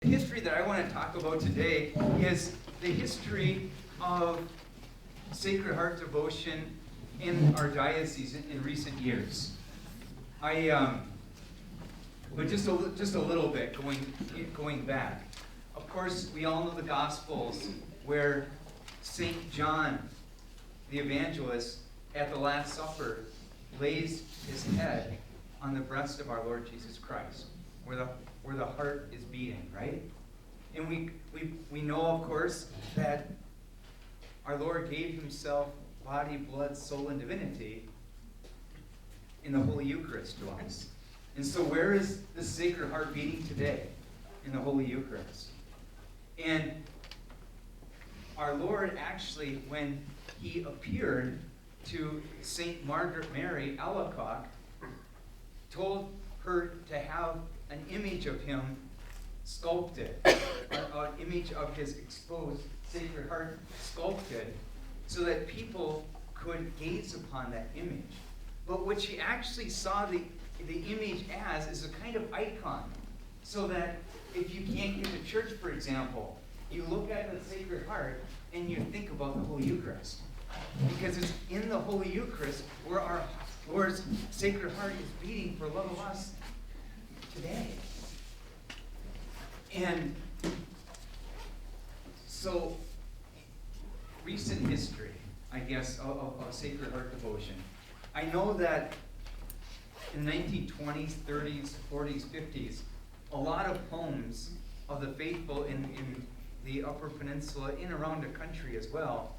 history that I want to talk about today is the history of Sacred Heart devotion in our diocese in recent years. But just a little bit going back. Of course, we all know the Gospels where St. John, the evangelist, at the Last Supper, lays his head on the breast of our Lord Jesus Christ, where the heart is beating, right? And we know, of course, that our Lord gave himself body, blood, soul, and divinity in the Holy Eucharist to us. And so where is the Sacred Heart beating today? In the Holy Eucharist. And our Lord actually, when he appeared to St. Margaret Mary Alacoque, told her to have an image of him sculpted, an image of his exposed Sacred Heart sculpted, so that people could gaze upon that image. But what she actually saw the image as is a kind of icon, so that if you can't get to church, for example, you look at the Sacred Heart and you think about the Holy Eucharist. Because it's in the Holy Eucharist where our Lord's Sacred Heart is beating for love of us today. And so, recent history, I guess, of Sacred Heart devotion. I know that in the 1920s, 30s, 40s, 50s, a lot of homes of the faithful in the Upper Peninsula, in around the country as well,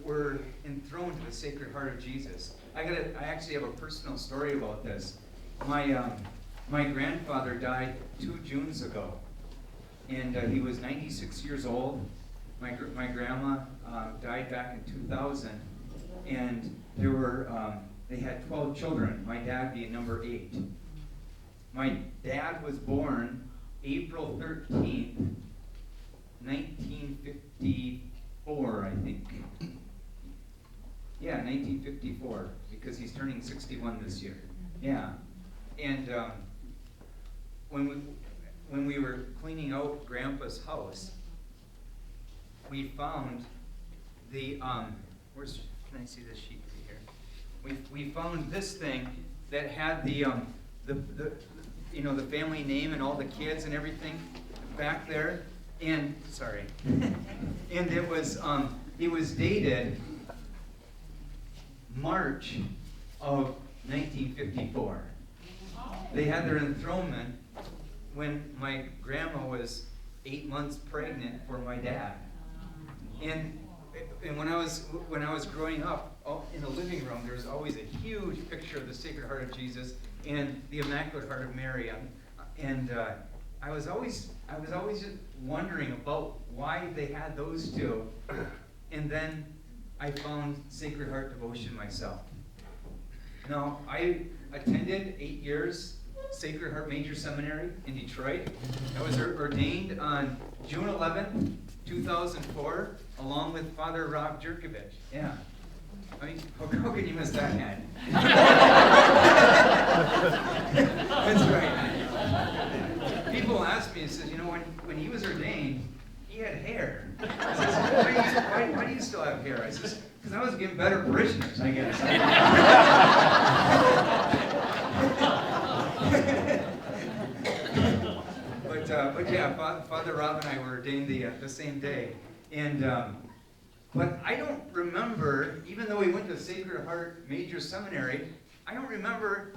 were enthroned to the Sacred Heart of Jesus. I actually have a personal story about this. My grandfather died 2 Junes ago, and he was 96 years old. My grandma died back in 2000, and they had 12 children. My dad being number 8. My dad was born April 13th, 1954, I think. Yeah, 1954, because he's turning 61 this year. Yeah. And when we were cleaning out Grandpa's house, we found the, can I see this sheet here? We found this thing that had the family name and all the kids and everything back there. And sorry, and it was dated March of 1954. They had their enthronement when my grandma was 8 months pregnant for my dad. And when I was growing up, in the living room, there was always a huge picture of the Sacred Heart of Jesus and the Immaculate Heart of Mary. And I was always just wondering about why they had those two. And then I found Sacred Heart devotion myself. Now, I attended 8 years Sacred Heart Major Seminary in Detroit. I was ordained on June 11th, 2004, along with Father Rob Jerkovich. Yeah. I mean, how can you miss that man? That's right. People ask me, says, when he was ordained, he had hair. I says, why do you still have hair? I says, because I was getting better parishioners, I guess. But yeah, Father Rob and I were ordained the same day. And but I don't remember, even though we went to Sacred Heart Major Seminary, I don't remember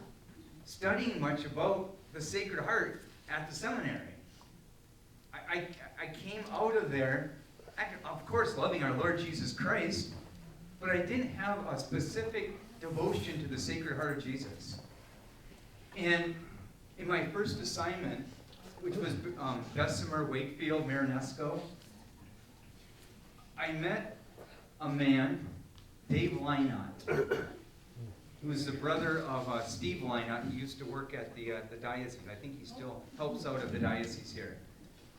studying much about the Sacred Heart at the seminary. I came out of there, of course, loving our Lord Jesus Christ, but I didn't have a specific devotion to the Sacred Heart of Jesus. And in my first assignment, which was Bessemer, Wakefield, Marinesco, I met a man, Dave Lynott, who was the brother of Steve Lynott, who used to work at the diocese. I think he still helps out at the diocese here.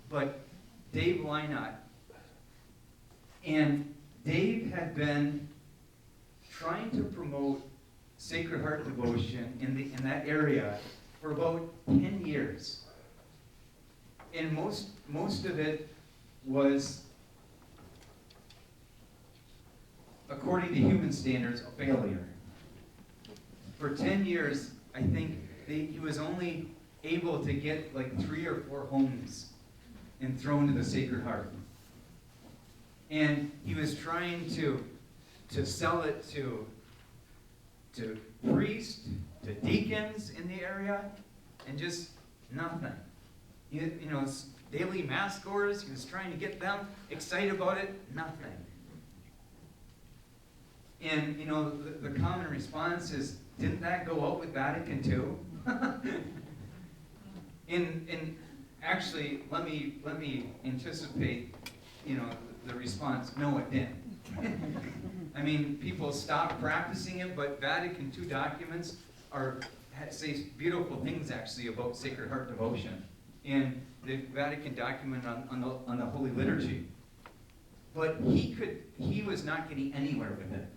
But Dave Lynott, and Dave had been trying to promote Sacred Heart devotion in that area for about 10 years. and most of it was, according to human standards, a failure. For 10 years, I think he was only able to get like 3 or 4 homes enthroned to the Sacred Heart. And he was trying to sell it to priests, to deacons in the area, and just nothing. You know, daily mass goers, he was trying to get them excited about it, nothing. And, you know, the common response is, didn't that go out with Vatican II? And actually, let me anticipate, you know, the response. No, it didn't. I mean, people stopped practicing it, but Vatican II documents say beautiful things actually about Sacred Heart devotion in the Vatican document on the Holy Liturgy. But he was not getting anywhere with it.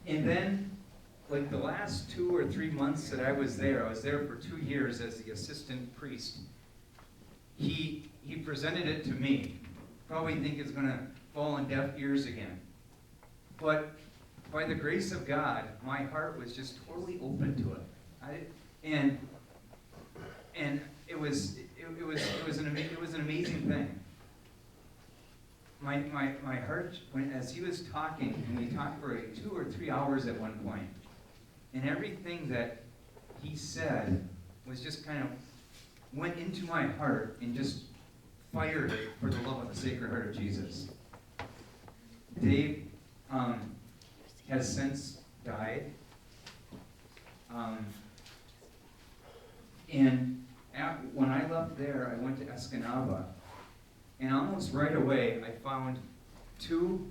And then, like the last 2 or 3 months that I was there for 2 years as the assistant priest. He presented it to me. Probably think it's going to fall on deaf ears again. But by the grace of God, my heart was just totally open to it. And it was an amazing thing. My heart, as he was talking, and we talked for 2 or 3 hours at one point, and everything that he said was just kind of went into my heart and just fired it for the love of the Sacred Heart of Jesus. Dave has since died, and when I left there, I went to Escanaba, and almost right away I found 2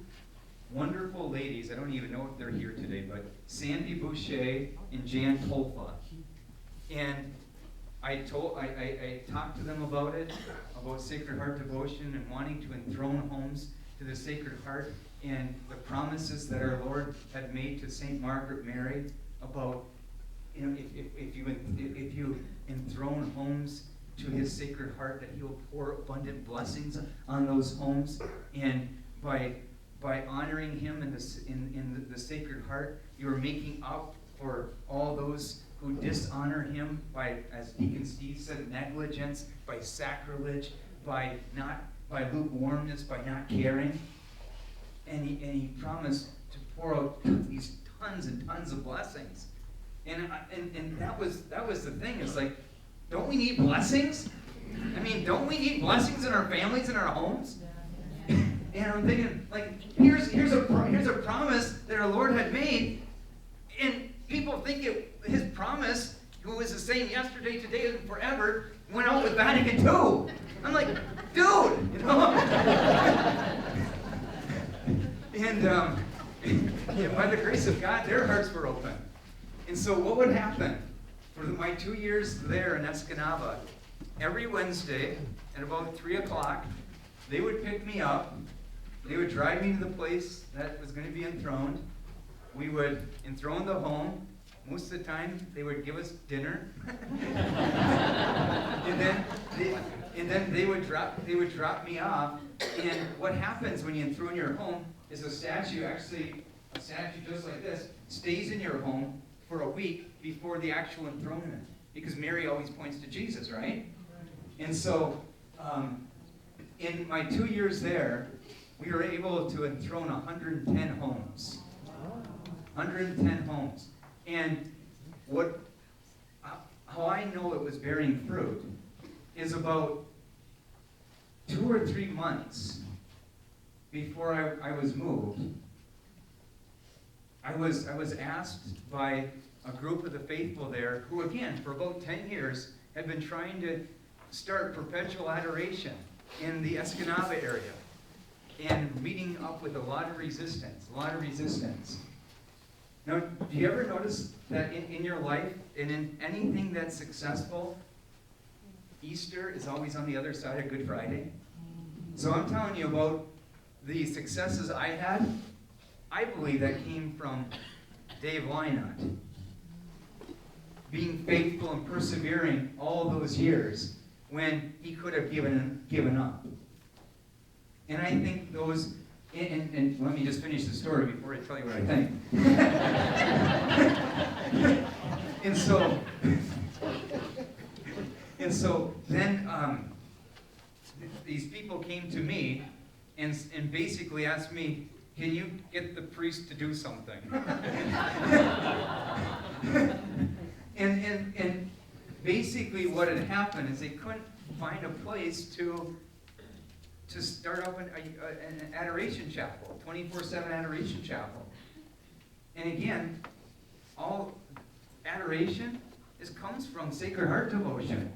wonderful ladies. I don't even know if they're here today, but Sandy Boucher and Jan Tolfa. And I talked to them about it, about Sacred Heart devotion and wanting to enthrone homes to the Sacred Heart, and the promises that our Lord had made to St. Margaret Mary about, you know, if you enthrone homes to his Sacred Heart, that he will pour abundant blessings on those homes. And by honoring him in the Sacred Heart, you are making up for all those who dishonor him by, as Deacon Steve said, negligence, by sacrilege, by lukewarmness, by not caring. And he promised to pour out these tons and tons of blessings. And that was the thing. It's like, don't we need blessings? I mean, don't we need blessings in our families and our homes? And I'm thinking, like, here's a promise that our Lord had made, and people think his promise, who is the same yesterday, today, and forever, went out with Vatican II. I'm like, dude, you know. And by the grace of God, their hearts were open. And so, what would happen for my 2 years there in Escanaba? Every Wednesday at about 3 o'clock, they would pick me up. They would drive me to the place that was going to be enthroned. We would enthrone the home. Most of the time, they would give us dinner. and then they would drop me off. And what happens when you enthrone your home is a statue just like this, stays in your home for a week before the actual enthronement. Because Mary always points to Jesus, right? And so, in my 2 years there, we were able to enthrone 110 homes. 110 homes. And how I know it was bearing fruit is about 2 or 3 months before I was moved, I was asked by a group of the faithful there who, again, for about 10 years, had been trying to start perpetual adoration in the Escanaba area, and meeting up with a lot of resistance. Now, do you ever notice that in your life, and in anything that's successful, Easter is always on the other side of Good Friday? So I'm telling you about the successes I had. I believe that came from Dave Lynott being faithful and persevering all those years. when he could have given up. And I think those, and let me just finish the story before I tell you what I think. and so then these people came to me and basically asked me, can you get the priest to do something? and basically what had happened is they couldn't find a place to start up an adoration chapel, 24/7 adoration chapel. And again, all adoration comes from Sacred Heart devotion.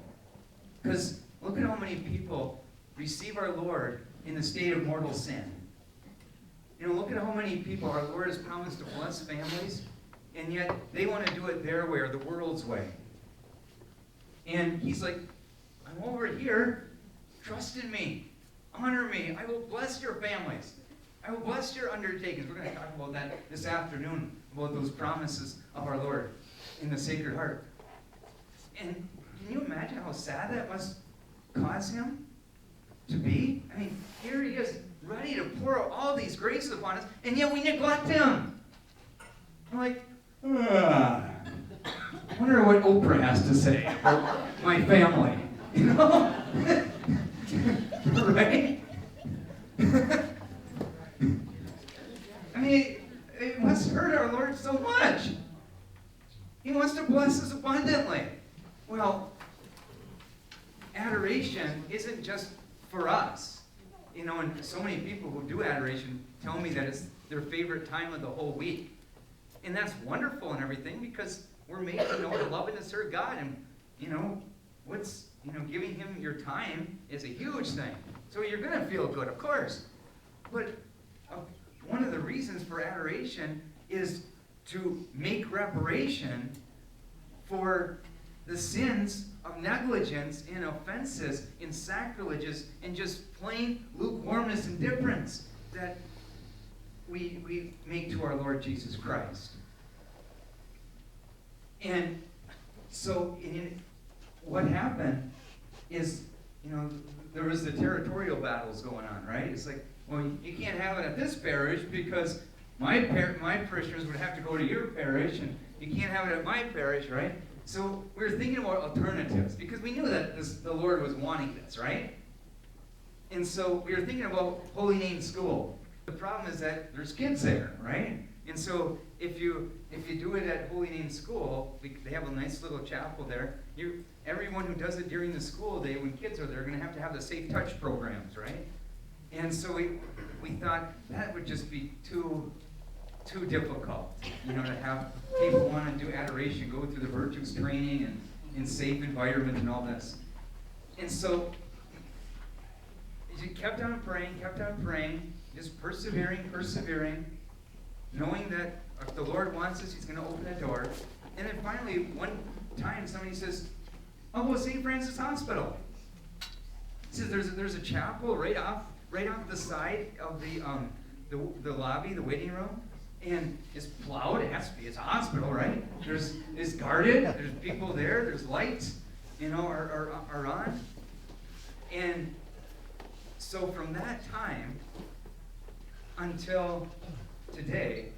Because look at how many people receive our Lord in the state of mortal sin. You know, look at how many people our Lord has promised to bless families, and yet they want to do it their way or the world's way. And he's like, I'm over here, trust in me, honor me, I will bless your families. I will bless your undertakings. We're going to talk about that this afternoon, about those promises of our Lord in the Sacred Heart. And can you imagine how sad that must cause him to be? I mean, here he is, ready to pour out all these graces upon us, and yet we neglect him. I'm like, I wonder what Oprah has to say about my family. You know? Right? I mean, it must hurt our Lord so much. He wants to bless us abundantly. Well, adoration isn't just for us. You know, and so many people who do adoration tell me that it's their favorite time of the whole week. And that's wonderful and everything, because we're made to know to love and to serve God. And, you know, giving him your time is a huge thing. So you're going to feel good, of course. But one of the reasons for adoration is to make reparation for the sins of negligence and offenses and sacrileges and just plain lukewarmness and indifference that we make to our Lord Jesus Christ. And so what happened is, you know, there was the territorial battles going on, right? It's like, well, you can't have it at this parish because my parishioners would have to go to your parish, and you can't have it at my parish, right? So we were thinking about alternatives because we knew that the Lord was wanting this, right? And so we were thinking about Holy Name School. The problem is that there's kids there, right? And so if you do it at Holy Name School, they have a nice little chapel there. Everyone who does it during the school day when kids are there are going to have the Safe Touch programs, right? And so we thought that would just be too difficult, you know, to have people want to do adoration, go through the virtues training and in safe environment and all this. And so you kept on praying, just persevering, knowing that if the Lord wants us, he's going to open a door. And then finally, one time, somebody says, oh, well, St. Francis Hospital. He says there's a chapel right off the side of the lobby, the waiting room. And it's plowed, it's a hospital, right? It's guarded, there's people there, there's lights, you know, are on. And so from that time until today,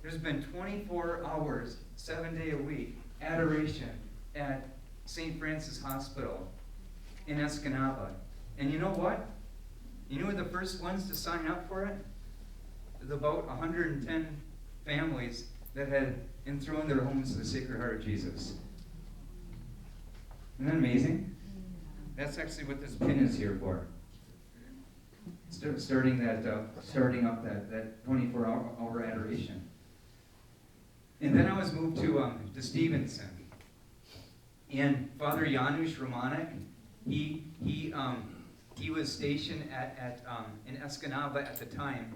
there's been 24 hours, 7 days a week, adoration at St. Francis Hospital in Escanaba. And you know what? You know who the first ones to sign up for it? About 110 families that had enthroned their homes to the Sacred Heart of Jesus. Isn't that amazing? That's actually what this pin is here for. Starting up that 24-hour adoration. And then I was moved to Stevenson. And Father Janusz Romanek, he was stationed in Escanaba at the time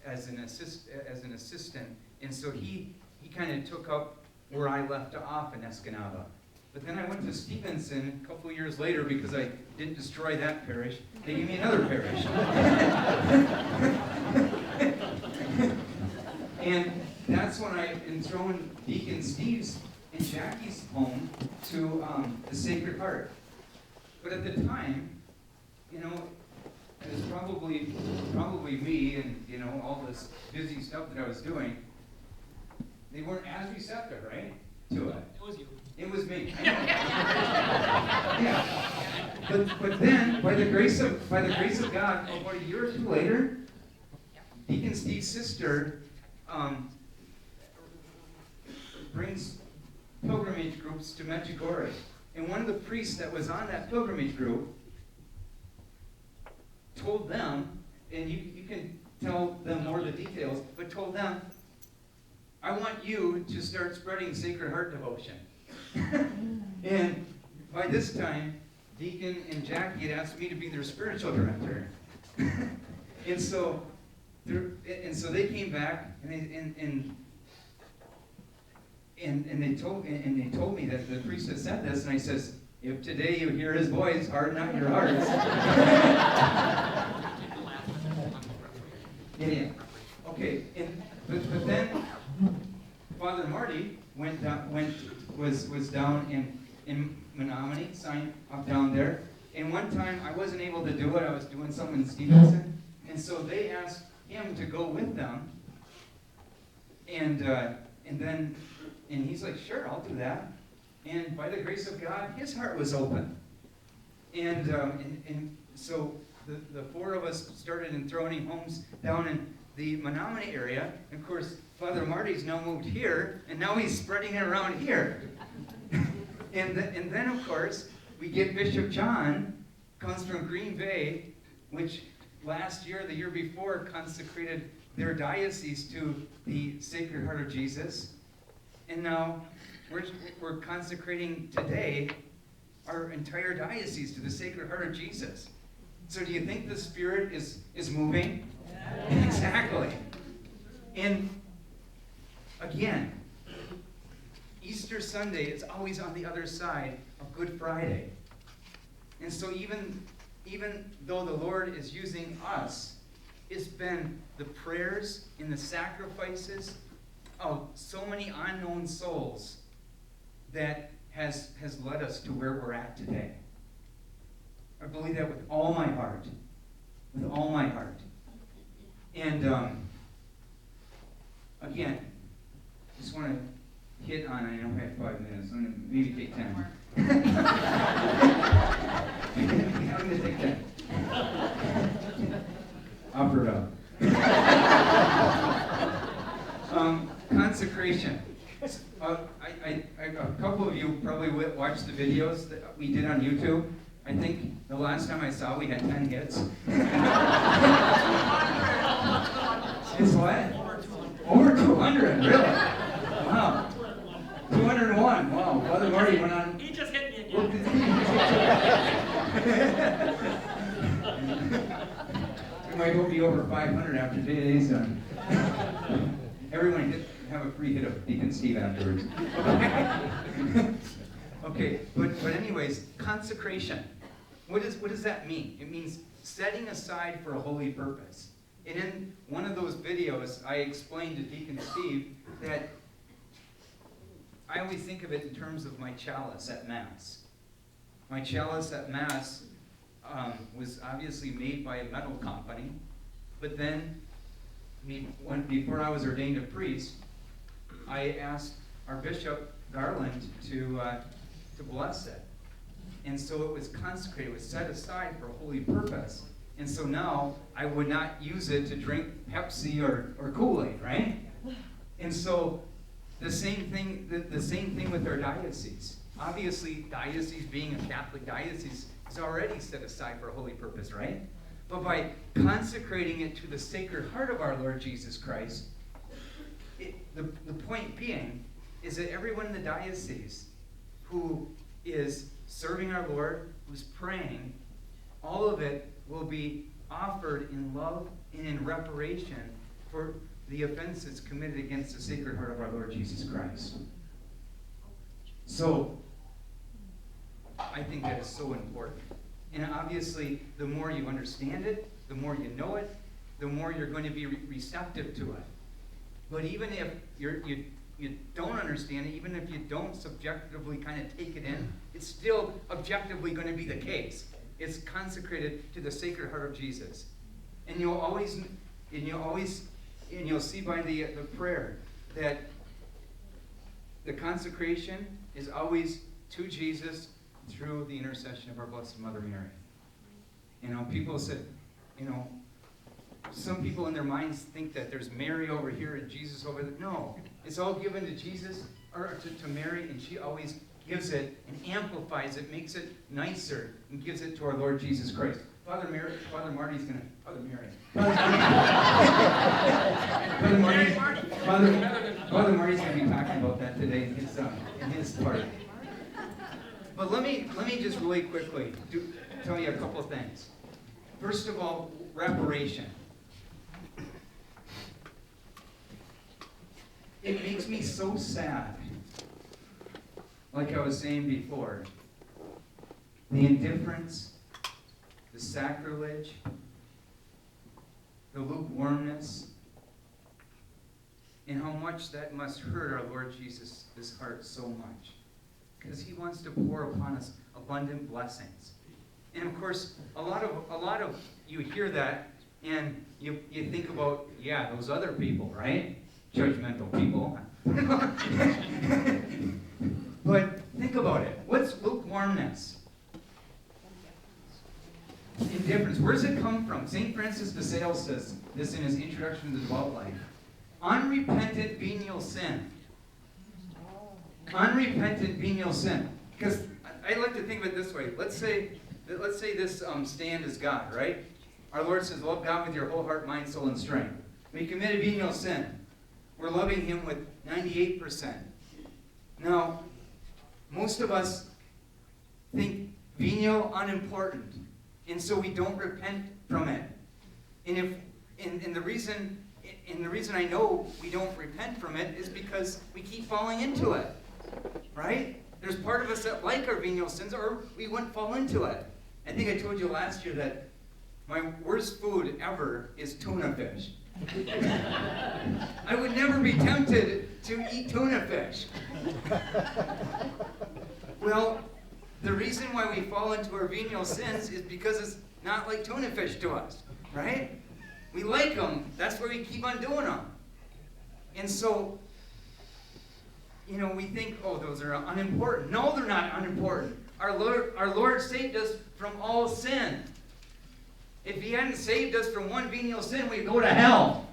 as an assistant, and so he kind of took up where I left off in Escanaba. But then I went to Stevenson a couple of years later because I didn't destroy that parish. They gave me another parish. And that's when I enthroned Deacon Steve's and Jackie's home to the Sacred Heart. But at the time, you know, it was probably me and, you know, all this busy stuff that I was doing. They weren't as receptive, right, to it. It was you. It was me. I know. Yeah. But then, by the grace of God, about a year or two later, Deacon Steve's sister brings pilgrimage groups to Medjugorje. And one of the priests that was on that pilgrimage group told them, and you can tell them more of the details, but told them, I want you to start spreading Sacred Heart devotion. And by this time, Deacon and Jackie had asked me to be their spiritual director. And so they came back and they told me that the priest had said this, and I says, if today you hear his voice, harden not your hearts. Yeah. Okay. But then Father Marty was down in Menominee, signed up down there. And one time I wasn't able to do it. I was doing something in Stevenson, and so they asked him to go with them. And he's like, sure, I'll do that. And by the grace of God, his heart was open. And so the four of us started enthroning homes down in the Menominee area. And of course, Father Marty's now moved here, and now he's spreading it around here. and then, of course, we get Bishop John, comes from Green Bay, which last year, the year before, consecrated their diocese to the Sacred Heart of Jesus. And now we're consecrating today our entire diocese to the Sacred Heart of Jesus. So do you think the Spirit is moving? Yeah. Exactly. And again, Easter Sunday is always on the other side of Good Friday. And so even though the Lord is using us, it's been the prayers and the sacrifices of so many unknown souls that has led us to where we're at today. I believe that with all my heart. With all my heart. And again, just want to hit on, I know I have 5 minutes, I'm going to maybe take 10. I'm going to take 10. Offer it up. Consecration. A couple of you probably watched the videos that we did on YouTube. I think the last time I saw we had 10 hits. It's what? Over 200, really? Wow. 201, wow. Father Marty went on. He just hit me again. We might be over 500 after today's done. Everyone have a free hit of Deacon Steve afterwards. Okay, but anyways, consecration. What does that mean? It means setting aside for a holy purpose. And in one of those videos, I explained to Deacon Steve that I always think of it in terms of my chalice at Mass. My chalice at Mass was obviously made by a metal company, but then before I was ordained a priest, I asked our Bishop Garland to bless it. And so it was consecrated, it was set aside for a holy purpose. And so now I would not use it to drink Pepsi or Kool-Aid, right? And so the same thing with our diocese. Obviously, diocese being a Catholic diocese is already set aside for a holy purpose, right? But by consecrating it to the Sacred Heart of our Lord Jesus Christ, the point being is that everyone in the diocese who is serving our Lord, who's praying, all of it will be offered in love and in reparation for the offenses committed against the Sacred Heart of our Lord Jesus Christ. So, I think that is so important. And obviously, the more you understand it, the more you know it, the more you're going to be receptive to it. But even if you don't understand it, even if you don't subjectively kind of take it in, it's still objectively going to be the case. It's consecrated to the Sacred Heart of Jesus. And you'll see by the prayer that the consecration is always to Jesus through the intercession of our Blessed Mother Mary. People said, some people in their minds think that there's Mary over here and Jesus over there. No, it's all given to Jesus, or to Mary, and she always gives it and amplifies it, makes it nicer, and gives it to our Lord Jesus Christ. Father Marty's going to be talking about that today in his part. But let me just really quickly tell you a couple of things. First of all, reparation. It makes me so sad, like I was saying before, the indifference, the sacrilege, the lukewarmness, and how much that must hurt our Lord Jesus' heart so much. Because he wants to pour upon us abundant blessings. And of course, a lot of you hear that, and you think about, yeah, those other people, right? Judgmental people. But think about it. What's lukewarmness? Indifference. Where does it come from? St. Francis de Sales says this in his Introduction to the Devout Life. Unrepentant venial sin. Unrepentant venial sin. Because I like to think of it this way. Let's say this stand is God, right? Our Lord says, love God with your whole heart, mind, soul, and strength. We commit a venial sin. We're loving him with 98%. Now, most of us think venial unimportant, and so we don't repent from it. And the reason I know we don't repent from it is because we keep falling into it, right? There's part of us that like our venial sins, or we wouldn't fall into it. I think I told you last year that my worst food ever is tuna fish. I would never be tempted to eat tuna fish. Well, the reason why we fall into our venial sins is because it's not like tuna fish to us, right? We like them. That's why we keep on doing them. And so, we think, oh, those are unimportant. No, they're not unimportant. Our Lord saved us from all sin. If he hadn't saved us from one venial sin, we'd go to hell.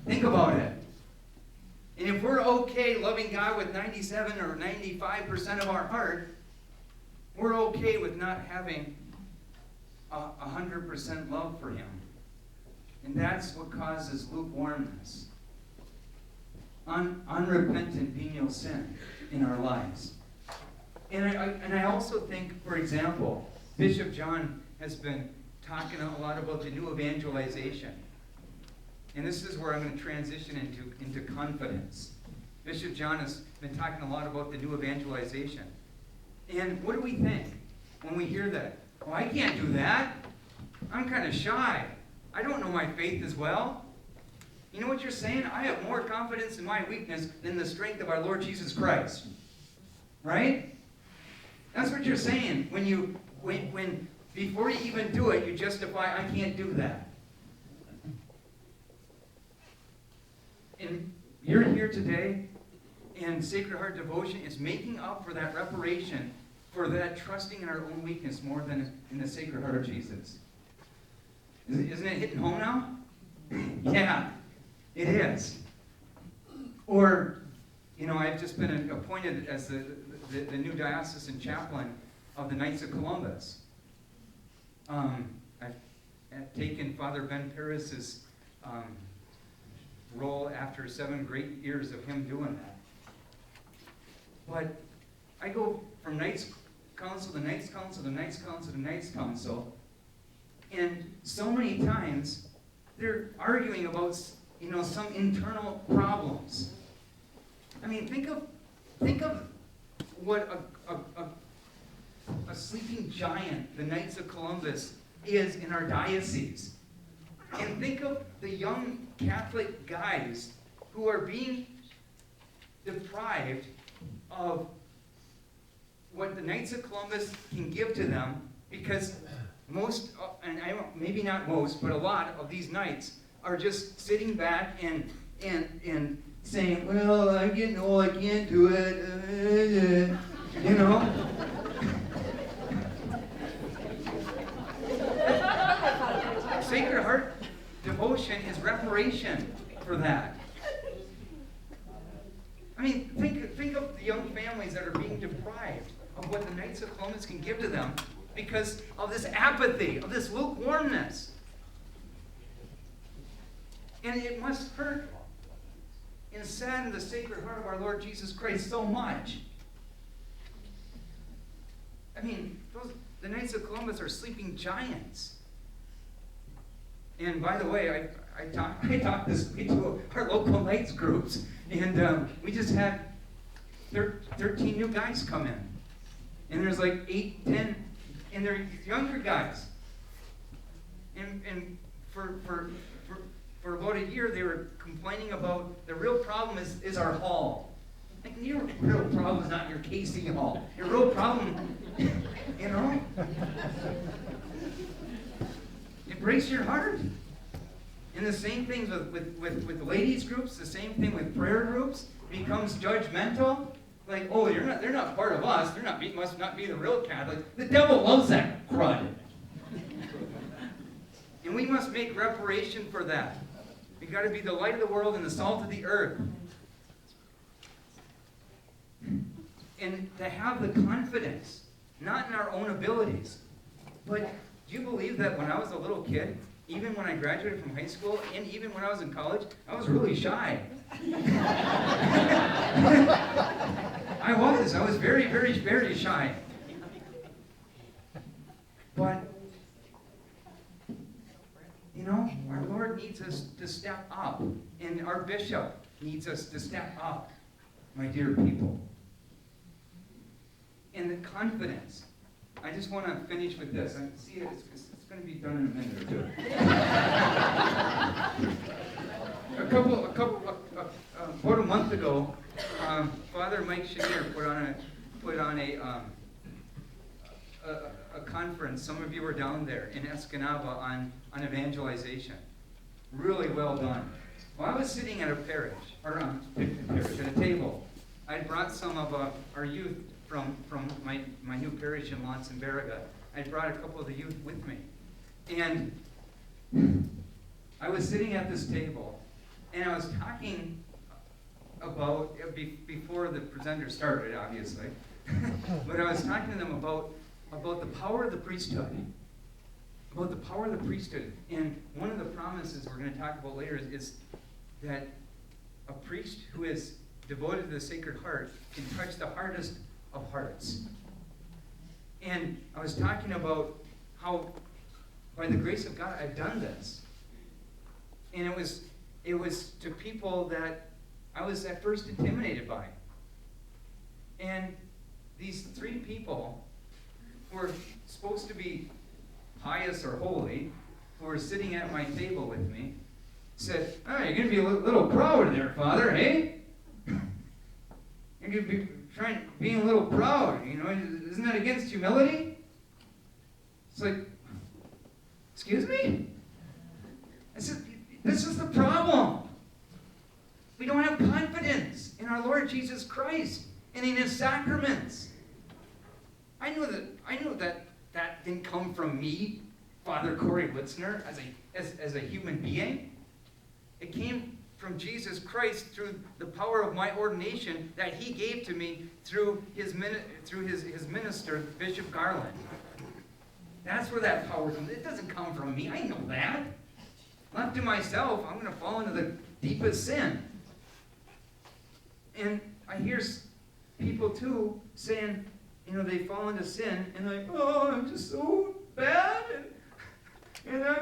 Think about it. And if we're okay loving God with 97 or 95% of our heart, we're okay with not having 100% love for him. And that's what causes lukewarmness. Unrepentant venial sin in our lives. And I also think, for example, Bishop John has been talking a lot about the new evangelization. And this is where I'm going to transition into confidence. Bishop John has been talking a lot about the new evangelization. And what do we think when we hear that? Oh, I can't do that. I'm kind of shy. I don't know my faith as well. You know what you're saying? I have more confidence in my weakness than the strength of our Lord Jesus Christ. Right? That's what you're saying when before you even do it, you justify, I can't do that. And you're here today, and Sacred Heart Devotion is making up for that reparation, for that trusting in our own weakness more than in the Sacred Heart of Jesus. Isn't it hitting home now? Yeah, it is. Or, I've just been appointed as the new diocesan chaplain of the Knights of Columbus. I've taken Father Ben Paris's role after 7 great years of him doing that. But I go from Knights Council to Knights Council to Knights Council to Knights Council, and so many times they're arguing about some internal problems. I mean, think of what a sleeping giant the Knights of Columbus is in our diocese. And think of the young Catholic guys who are being deprived of what the Knights of Columbus can give to them, because most, and maybe not most, but a lot of these knights are just sitting back and saying, well, I'm getting old, I can't do it, you know? Sacred Heart devotion is reparation for that. I mean, think of the young families that are being deprived of what the Knights of Columbus can give to them because of this apathy, of this lukewarmness. And it must hurt and sadden the Sacred Heart of our Lord Jesus Christ so much. I mean, the Knights of Columbus are sleeping giants. And by the way, I talked this week to our local Knights groups, and we just had 13 new guys come in. And there's like 8, 10, and they're younger guys. And for about a year, they were complaining about the real problem is our hall. Like, your real problem is not your casing hall. Your real problem, you know? It breaks your heart. And the same thing with ladies groups, the same thing with prayer groups, becomes judgmental. Like, oh, they're not part of us. Must not be the real Catholics. The devil loves that crud. And we must make reparation for that. We've got to be the light of the world and the salt of the earth. And to have the confidence, not in our own abilities, but do you believe that when I was a little kid, even when I graduated from high school, and even when I was in college, I was really shy. I was very, very, very shy. But, you know, our Lord needs us to step up, and our bishop needs us to step up, my dear people. And the confidence. I just want to finish with this. I see it's going to be done in a minute or two. About a month ago, Father Mike Chenier put on a conference. Some of you were down there in Escanaba on evangelization. Really well done. Well, I was sitting at a at a table. I brought some of our youth from my new parish in Lance and Barriga. I brought a couple of the youth with me. And I was sitting at this table, and I was talking about, before the presenter started, obviously, but I was talking to them about the power of the priesthood. About the power of the priesthood. And one of the promises we're going to talk about later is that a priest who is devoted to the Sacred Heart can touch the hardest of hearts. And I was talking about how, by the grace of God, I've done this. And it was to people that I was at first intimidated by. And these 3 people who were supposed to be pious or holy, who were sitting at my table with me, said, "Oh, you're going to be a little proud there, Father, eh? You're going to be being a little proud, you know, isn't that against humility?" It's like, excuse me? I said, this is the problem. We don't have confidence in our Lord Jesus Christ and in His sacraments. I knew that didn't come from me, Father Corey Litzner, as a human being. It came from Jesus Christ through the power of my ordination that He gave to me through his minister, Bishop Garland. That's where that power comes. It doesn't come from me. I know that. Left to myself, I'm going to fall into the deepest sin. And I hear people too saying, you know, they fall into sin and they're like, oh, I'm just so bad and I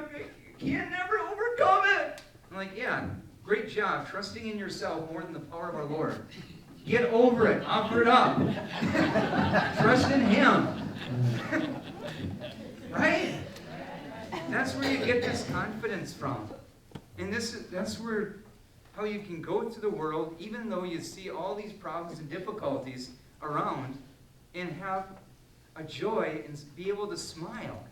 can't never overcome it. I'm like, yeah, great job trusting in yourself more than the power of our Lord. Get over it. Offer it up. Trust in Him. Right? That's where you get this confidence from. And that's where how you can go through the world, even though you see all these problems and difficulties around, and have a joy and be able to smile.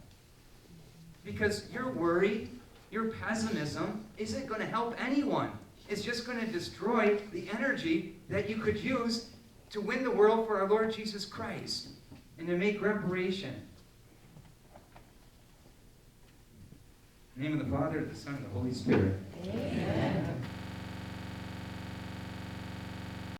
Because your worry, your pessimism isn't going to help anyone. It's just going to destroy the energy that you could use to win the world for our Lord Jesus Christ and to make reparation. In the name of the Father, the Son, and the Holy Spirit. Amen.